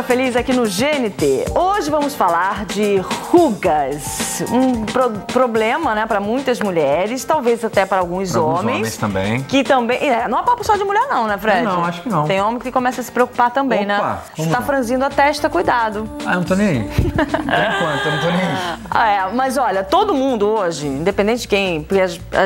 Feliz aqui no GNT. Hoje vamos falar de rugas, um problema, né, para muitas mulheres, talvez até para alguns homens também. Que também, não é papo só de mulher não, né, Fred? Não, acho que não. Tem homem que começa a se preocupar também, né? Se tá franzindo a testa, cuidado. Ah, eu não tô nem aí. Por enquanto, eu não tô nem aí. Mas olha, todo mundo hoje, independente de quem, porque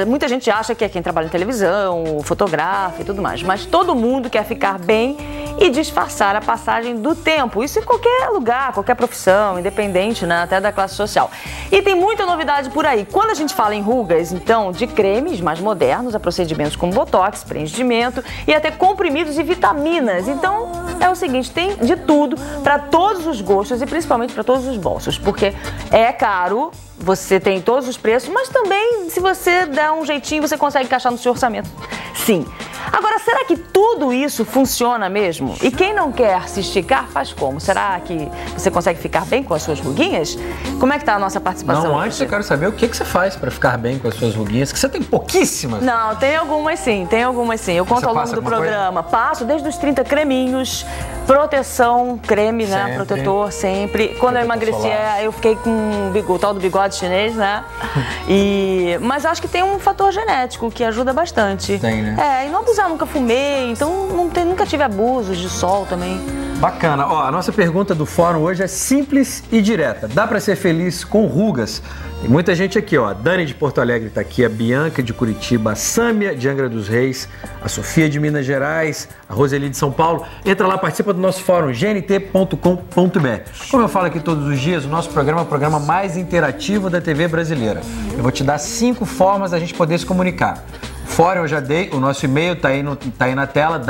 muita gente acha que é quem trabalha em televisão, fotografa e tudo mais, mas todo mundo quer ficar bem e disfarçar a passagem do tempo. Isso em qualquer lugar, qualquer profissão, independente, né, até da classe social. E tem muita novidade por aí. Quando a gente fala em rugas, então, de cremes mais modernos, a procedimentos como botox, preenchimento e até comprimidos e vitaminas. Então, é o seguinte, tem de tudo para todos os gostos e principalmente para todos os bolsos, porque é caro, você tem todos os preços, mas também, se você der um jeitinho, você consegue encaixar no seu orçamento. Sim. Agora, será que tudo isso funciona mesmo? E quem não quer se esticar, faz como? Será que você consegue ficar bem com as suas ruguinhas? Como é que tá a nossa participação? Não, antes eu quero saber o que você faz para ficar bem com as suas ruguinhas, que você tem pouquíssimas. Não, tem algumas sim, Eu conto ao longo do programa. Passo desde os 30 creminhos, proteção, creme, né? Protetor sempre. Quando eu emagreci, eu fiquei com o tal do bigode chinês, né? Mas acho que tem um fator genético que ajuda bastante. Tem, né? E não abusar, nunca fumei, então nunca tive abusos de sol também. Bacana. Ó, a nossa pergunta do fórum hoje é simples e direta. Dá pra ser feliz com rugas? Tem muita gente aqui, ó. A Dani de Porto Alegre tá aqui, a Bianca de Curitiba, a Sâmia de Angra dos Reis, a Sofia de Minas Gerais, a Roseli de São Paulo. Entra lá, participa do nosso fórum, gnt.com.br. Como eu falo aqui todos os dias, o nosso programa é o programa mais interativo da TV brasileira. Eu vou te dar 5 formas da gente poder se comunicar. Fórum eu já dei, o nosso e-mail tá aí na tela,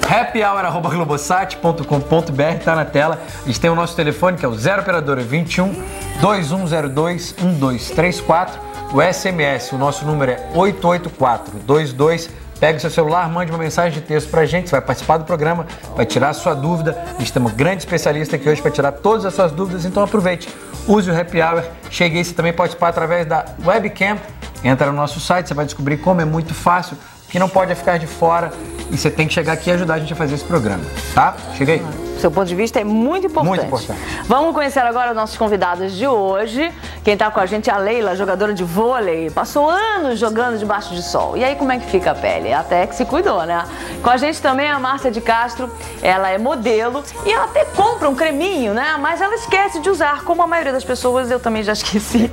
happyhour@globosat.com.br, tá na tela. A gente tem o nosso telefone, que é o 0 operadora 21 2102 1234. O SMS, o nosso número é 88422. Pega o seu celular, mande uma mensagem de texto pra gente, você vai participar do programa, vai tirar a sua dúvida. A gente tem uma grande especialista aqui hoje para tirar todas as suas dúvidas, então aproveite. Use o Happy Hour. Chegue aí, você também pode participar através da webcam. Entra no nosso site, você vai descobrir como é muito fácil, que não pode ficar de fora e você tem que chegar aqui e ajudar a gente a fazer esse programa, tá? Chega aí. Seu ponto de vista é muito importante. Muito importante. Vamos conhecer agora os nossos convidados de hoje. Quem tá com a gente é a Leila, jogadora de vôlei. Passou anos jogando debaixo de sol. E aí como é que fica a pele? Até que se cuidou, né? Com a gente também é a Márcia de Castro. Ela é modelo e ela até compra um creminho, né? Mas ela esquece de usar, como a maioria das pessoas, eu também já esqueci.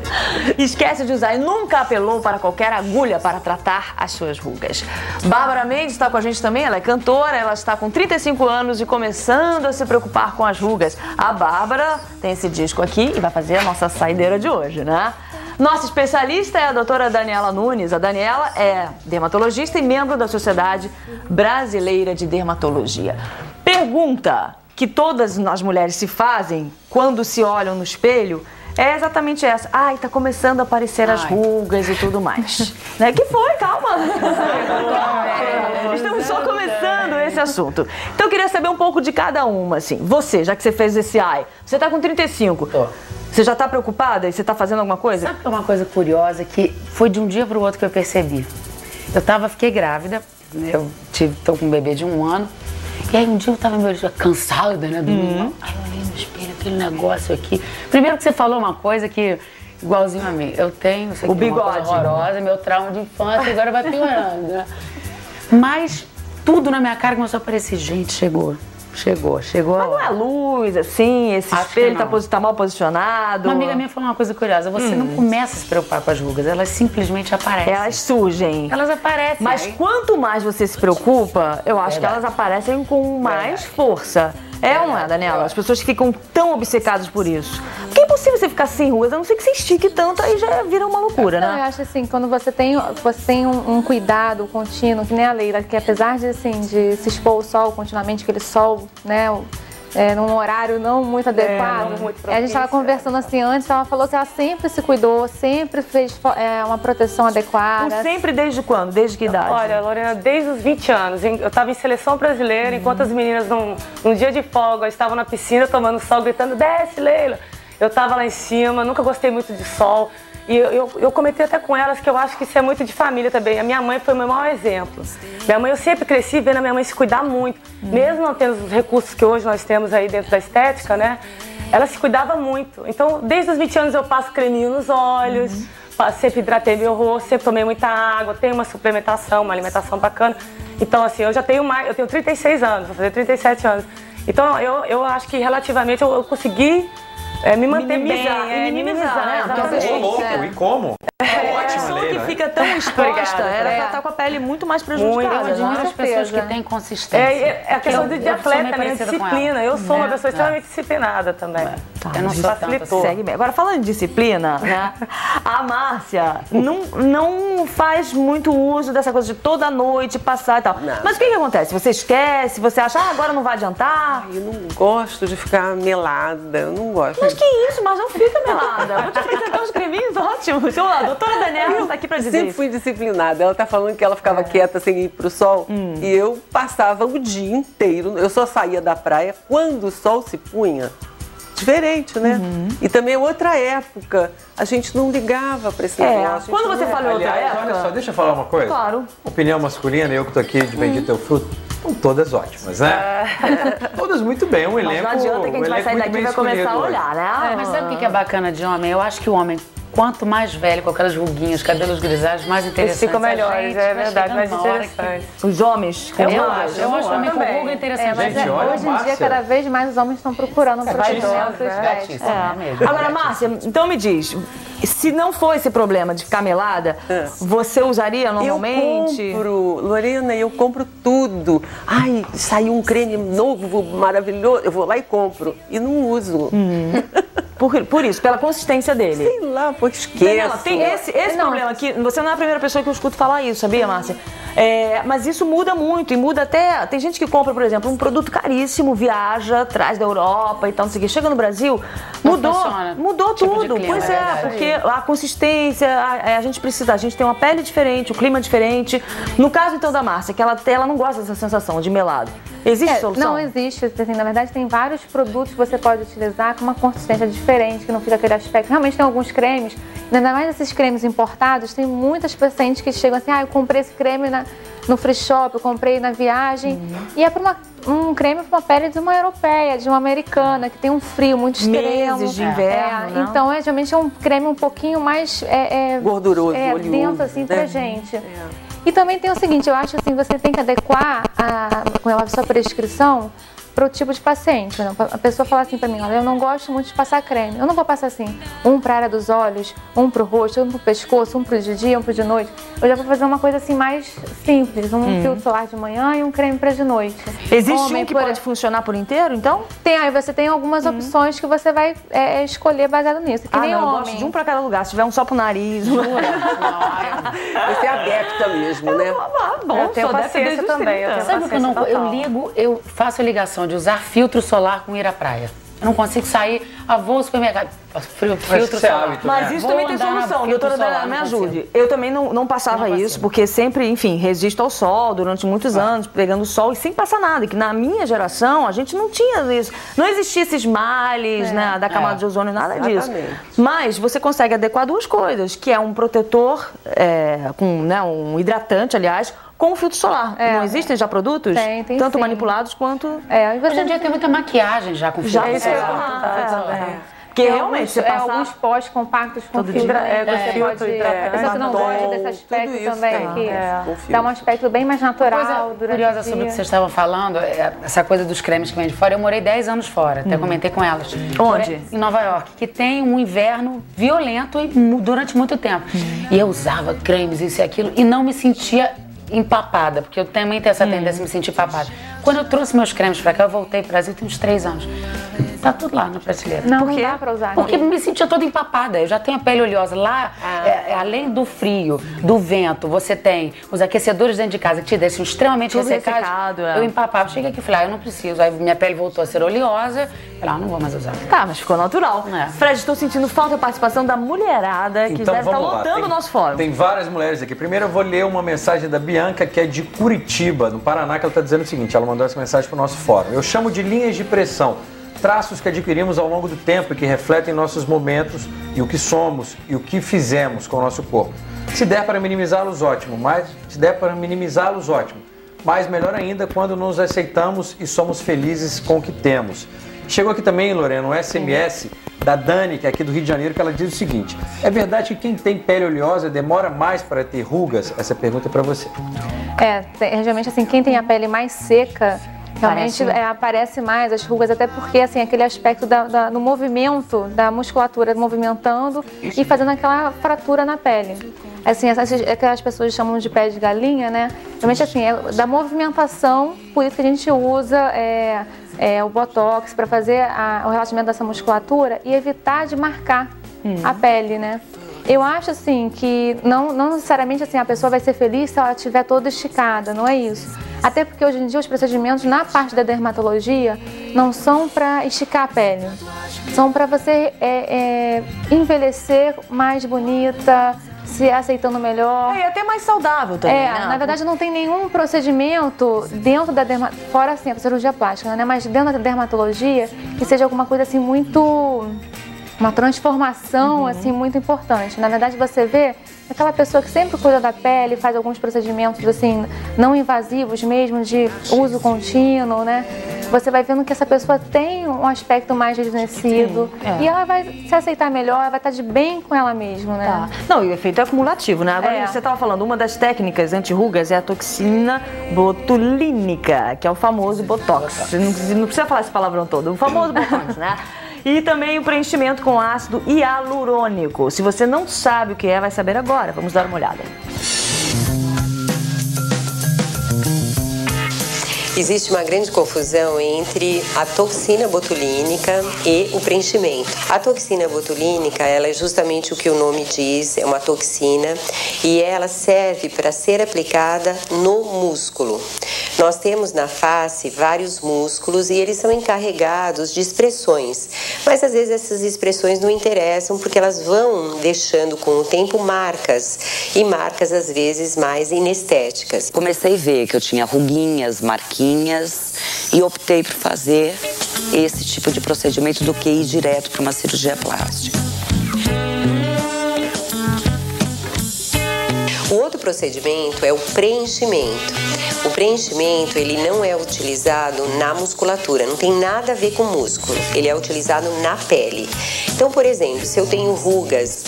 Esquece de usar e nunca apelou para qualquer agulha para tratar as suas rugas. Bárbara Mendes está com a gente também. Ela é cantora, ela está com 35 anos e começando a se preocupar com as rugas. A Bárbara tem esse disco aqui e vai fazer a nossa saideira de hoje, né? Nossa especialista é a doutora Daniela Nunes. A Daniela é dermatologista e membro da Sociedade Brasileira de Dermatologia. Pergunta que todas as mulheres se fazem quando se olham no espelho é exatamente essa. Ai, tá começando a aparecer as rugas e tudo mais. Né? Que foi? Calma. Estamos só começando esse assunto. Então eu queria saber um pouco de cada uma, assim. Você, já que você fez esse você tá com 35. Você já tá preocupada e você tá fazendo alguma coisa? Sabe que é uma coisa curiosa que foi de um dia pro outro que eu percebi? Fiquei grávida, eu tô com um bebê de 1 ano. E aí um dia eu tava meio cansada, né? Aí eu olhei no espelho, aquele negócio aqui. Primeiro que você falou uma coisa que, igualzinho a mim, eu tenho, isso aqui o bigode. É uma coisa horrorosa, meu trauma de infância, agora vai piorando, né? Mas tudo na minha cara começou a aparecer. Gente, chegou. Mas não é luz, assim, esse espelho tá mal posicionado. Uma amiga minha falou uma coisa curiosa, você não começa a se preocupar com as rugas, elas simplesmente aparecem. Elas surgem. Elas aparecem. Mas quanto mais você se preocupa, eu acho que elas aparecem com mais força. Não é, Daniela? As pessoas ficam tão obcecadas por isso. Porque é impossível você ficar sem rugas, a não ser que você estique tanto, aí já vira uma loucura, né? Eu acho assim, quando você tem um cuidado contínuo, que nem a Leila, que apesar de se expor ao sol continuamente, aquele sol, né, num horário não muito adequado. A gente estava conversando assim antes, ela falou que ela sempre se cuidou, sempre fez uma proteção adequada. Sempre desde quando? Desde que idade? Olha, Lorena, desde os 20 anos. Eu estava em seleção brasileira, enquanto as meninas, num dia de folga, estavam na piscina tomando sol, gritando, desce, Leila. Eu estava lá em cima, nunca gostei muito de sol. E eu comentei até com elas que eu acho que isso é muito de família também. A minha mãe foi o meu maior exemplo. Minha mãe, eu sempre cresci vendo a minha mãe se cuidar muito. Mesmo não tendo os recursos que hoje nós temos aí dentro da estética, né? Ela se cuidava muito. Então, desde os 20 anos eu passo creminho nos olhos, sempre hidratei meu rosto, sempre tomei muita água, tenho uma suplementação, uma alimentação bacana. Então, assim, eu tenho 36 anos, vou fazer 37 anos. Então, eu acho que relativamente eu consegui me manter minimizar, bem, minimizar, né? exatamente. Ô, louco, e como? A pessoa que fica tão exposta, ela já tá com a pele muito mais prejudicada. Eu admiro né? as pessoas que têm consistência. É a questão de atleta, né? parecida com Disciplina. ela. Eu sou uma pessoa extremamente disciplinada também. Eu não sou tanto Facilitou. Segue bem. Agora, falando em disciplina, né? A Márcia não faz muito uso dessa coisa de toda noite passar e tal. Não. Mas o que acontece? Você esquece, você acha, agora não vai adiantar? Eu não gosto de ficar melada, eu não gosto. Mas que isso, mas não fica melada. Vou te apresentar uns creminhos ótimos. Sei lá, a doutora Daniela tá aqui pra dizer Sempre isso. fui disciplinada. Ela tá falando que ela ficava quieta sem ir pro sol. E eu passava o dia inteiro. Eu só saía da praia quando o sol se punha. Diferente, né? E também é outra época. A gente não ligava pra esse negócio. Quando você falou outra Aliás, época... olha só, deixa eu falar uma coisa. Claro. Opinião masculina, eu que tô aqui de Bendito Teu Fruto, estão todas ótimas, né? Todas muito bem, um Mas elenco. não adianta que a gente vai sair daqui e vai começar a olhar, né? Mas sabe o que é bacana de homem? Eu acho que o homem, quanto mais velho, com aquelas ruguinhas, cabelos grisalhos, mais Eles interessante. ficam melhores, é verdade, mais interessante. interessantes. Os homens com Eu rugas. acho o homem com ruga interessante. Mas Gente, olha, hoje em dia, Márcia. cada vez mais os homens estão procurando um procedimento Gatíssimo, estético. é mesmo. Agora, Márcia, então me diz, se não for esse problema de ficar melada, você usaria normalmente? Eu compro, Lorena, eu compro tudo. Ai, saiu um creme novo, maravilhoso. Eu vou lá e compro. E não uso. Por isso, pela consistência dele. Sei lá, pô, esqueço. Daniela, tem esse problema aqui. Você não é a primeira pessoa que eu escuto falar isso, sabia, Márcia? Mas isso muda muito e muda até. Tem gente que compra, por exemplo, um produto caríssimo, viaja, traz da Europa e tal, não sei o quê. Chega no Brasil, mudou Tipo de tudo. clima, Pois é é, verdade. porque a consistência, a gente tem uma pele diferente, o clima diferente. No caso, então, da Márcia, que ela não gosta dessa sensação de melado. Existe solução? Não existe. Assim, na verdade, tem vários produtos que você pode utilizar com uma consistência diferente, que não fica aquele aspecto. Realmente tem alguns cremes, ainda mais esses cremes importados, tem muitas pacientes que chegam assim, eu comprei esse creme no free shop, eu comprei na viagem. E é para um creme para uma pele de uma europeia, de uma americana, que tem um frio muito extremo. Meses de inverno, né? Então, geralmente é um creme um pouquinho mais... Gorduroso, oleoso, denso, assim, né? pra gente. E também tem o seguinte, eu acho assim, você tem que adequar com a sua prescrição para o tipo de paciente. Né? A pessoa fala assim para mim, olha, eu não gosto muito de passar creme. Eu não vou passar assim, um para a área dos olhos, um para o rosto, um para o pescoço, um para o de dia, um para o de noite. Eu já vou fazer uma coisa assim mais simples, um filtro solar de manhã e um creme para de noite. Existe um que pode funcionar por inteiro, então? Tem, aí você tem algumas opções que você vai escolher baseado nisso. Que nem eu homem. gosto de um para cada lugar. Se tiver um só pro nariz... Você é adepta mesmo, né? Bom, Eu tenho sou adepta paciência desde os também, 30. eu tenho Sabe o que eu não... paciência total. Eu faço a ligação de usar filtro solar com ir à praia. Eu não consigo sair, vou ao supermercado, filtro isso é solar. hábito, Mas né? isso Vou também tem andar na solução, filtro doutora solar, Daniela, me não ajude. consigo. Eu também não passava Não isso, consigo. porque sempre, enfim, resisto ao sol durante muitos anos, pegando sol e sem passar nada. E que na minha geração, a gente não tinha isso. Não existia esses males, né, da camada de ozônio, nada disso. Exatamente. Mas você consegue adequar duas coisas, que é um protetor, um hidratante, aliás, com filtro solar. Não existem já produtos? Tem Tanto sim. manipulados quanto... E você Hoje em dia tem muita maquiagem já com filtro Já isso solar. Porque tem realmente, você passar... alguns pós compactos com filtro. com filtro hidratante. A pessoa que não batom, gosta desse tudo aspecto isso também, tem, que com filtro. dá um aspecto bem mais natural Coisa durante curiosa o sobre o dia. que vocês estavam falando, essa coisa dos cremes que vem de fora. Eu morei 10 anos fora, até comentei com elas. Onde? Em Nova York, que tem um inverno violento e durante muito tempo. E eu usava cremes, isso e aquilo, e não me sentia empapada, porque eu também tenho essa tendência de me sentir empapada. Quando eu trouxe meus cremes pra cá, eu voltei pro Brasil tem uns 3 anos. Tá tudo lá na prateleira. Não dá pra usar. Porque me sentia toda empapada. Eu já tenho a pele oleosa. Lá, além do frio, do vento, você tem os aquecedores dentro de casa que te deixam extremamente Tudo ressecados. ressecado, Eu empapava. Cheguei aqui e falei, eu não preciso. Aí minha pele voltou a ser oleosa. Falei, não vou mais usar. Tá, mas ficou natural. Fred, estou sentindo falta da participação da mulherada que deve estar lotando o nosso fórum. Tem várias mulheres aqui. Primeiro eu vou ler uma mensagem da Bianca, que é de Curitiba, no Paraná, que ela está dizendo o seguinte, ela mandou essa mensagem para o nosso fórum. Eu chamo de linhas de pressão. traços que adquirimos ao longo do tempo e que refletem nossos momentos e o que somos e o que fizemos com o nosso corpo. Se der para minimizá-los, ótimo, mas melhor ainda quando nos aceitamos e somos felizes com o que temos. Chegou aqui também, Lorena, um SMS da Dani, que é aqui do Rio de Janeiro, que ela diz o seguinte: é verdade que quem tem pele oleosa demora mais para ter rugas? Essa pergunta é para você. Geralmente assim, quem tem a pele mais seca, realmente aparece mais as rugas, até porque assim, aquele aspecto do movimento, da musculatura movimentando e fazendo aquela fratura na pele. Assim, aquelas pessoas chamam de pele de galinha, né? Realmente assim, é da movimentação, por isso que a gente usa o Botox para fazer o relaxamento dessa musculatura e evitar de marcar a pele, né? Eu acho assim que não necessariamente assim, a pessoa vai ser feliz se ela estiver toda esticada, não é isso. Até porque hoje em dia os procedimentos na parte da dermatologia não são para esticar a pele, são para você envelhecer mais bonita, se aceitando melhor. E até mais saudável também, né? Na verdade não tem nenhum procedimento dentro da dermatologia, fora assim a cirurgia plástica, né? Mas dentro da dermatologia que seja alguma coisa assim uma transformação assim muito importante. Na verdade você vê aquela pessoa que sempre cuida da pele, faz alguns procedimentos assim não invasivos mesmo, de uso contínuo, né? Você vai vendo que essa pessoa tem um aspecto mais rejuvenescido e ela vai se aceitar melhor, ela vai estar de bem com ela mesma, né? Tá. Não, e o efeito é acumulativo, né? Agora você estava falando, uma das técnicas anti-rugas é a toxina botulínica, que é o famoso Botox. Você não precisa falar esse palavrão todo, o famoso Botox, né? E também o preenchimento com ácido hialurônico. Se você não sabe o que é, vai saber agora. Vamos dar uma olhada. Existe uma grande confusão entre a toxina botulínica e o preenchimento. A toxina botulínica, ela é justamente o que o nome diz, é uma toxina e ela serve para ser aplicada no músculo. Nós temos na face vários músculos e eles são encarregados de expressões, mas às vezes essas expressões não interessam porque elas vão deixando com o tempo marcas e marcas às vezes mais inestéticas. Comecei a ver que eu tinha ruguinhas, marquinhas e optei por fazer esse tipo de procedimento do que ir direto para uma cirurgia plástica. O outro procedimento é o preenchimento. O preenchimento, ele não é utilizado na musculatura, não tem nada a ver com músculo, ele é utilizado na pele. Então, por exemplo, se eu tenho rugas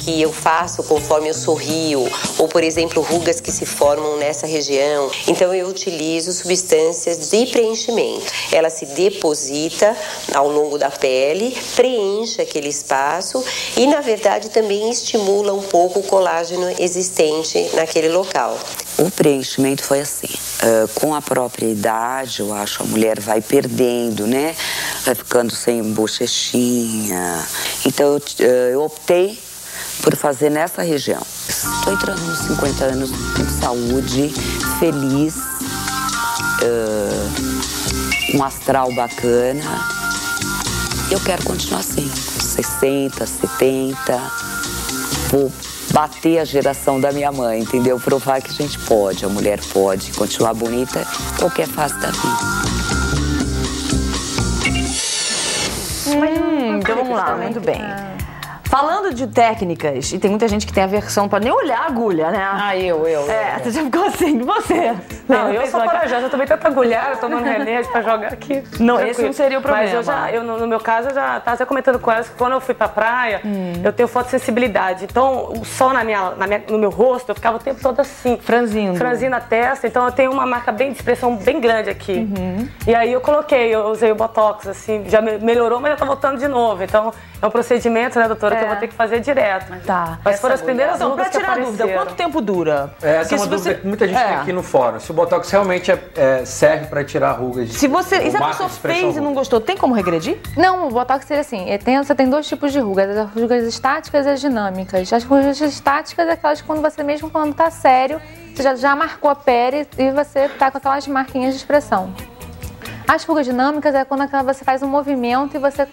que eu faço conforme eu sorrio, ou, por exemplo, rugas que se formam nessa região, então eu utilizo substâncias de preenchimento. Ela se deposita ao longo da pele, preenche aquele espaço e, na verdade, também estimula um pouco o colágeno existente naquele local. O preenchimento foi assim, com a própria idade, eu acho, a mulher vai perdendo, né? Vai ficando sem bochechinha. Então eu optei por fazer nessa região. Estou entrando nos 50 anos com saúde, feliz, um astral bacana. Eu quero continuar assim, com 60, 70, vou bater a geração da minha mãe, entendeu? Provar que a gente pode, a mulher pode continuar bonita em qualquer fase da vida. Então vamos lá, muito bem. Falando de técnicas, e tem muita gente que tem aversão pra nem olhar a agulha, né? Eu. Você já ficou assim, e você? Não, eu sou corajosa, eu também tento agulhar, tomando remédio pra jogar aqui. Não, esse não seria o problema. Mas no meu caso, eu já estava até comentando com elas que quando eu fui pra praia, eu tenho fotossensibilidade. Então, o sol no meu rosto, eu ficava o tempo todo assim. Franzindo a testa, então eu tenho uma marca de expressão bem grande aqui. E aí eu usei o Botox, assim, já melhorou, mas já tá voltando de novo. Então, é um procedimento, né, doutora, que eu vou ter que fazer direto. Tá. Mas foram as primeiras rugas que tirar dúvida, quanto tempo dura? Essa é uma dúvida que muita gente tem aqui no fórum. Se o Botox realmente serve para tirar rugas. Se a pessoa fez e não gostou, tem como regredir? Não, o Botox seria assim, você tem dois tipos de rugas, as rugas estáticas e as dinâmicas. As rugas estáticas é aquelas quando tá sério, você já marcou a pele e você tá com aquelas marquinhas de expressão. As rugas dinâmicas é quando você faz um movimento e você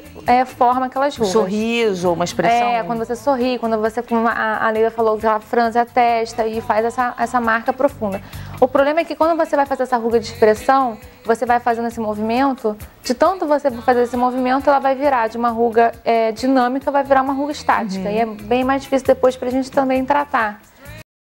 forma aquelas rugas. Sorriso, uma expressão. Quando você sorri, quando você, como a Leila falou, que ela franze a testa e faz essa marca profunda. O problema é que quando você vai fazer essa ruga de expressão, você vai fazendo esse movimento, de tanto você fazer esse movimento, ela vai virar de uma ruga dinâmica, vai virar uma ruga estática. E é bem mais difícil depois pra gente também tratar.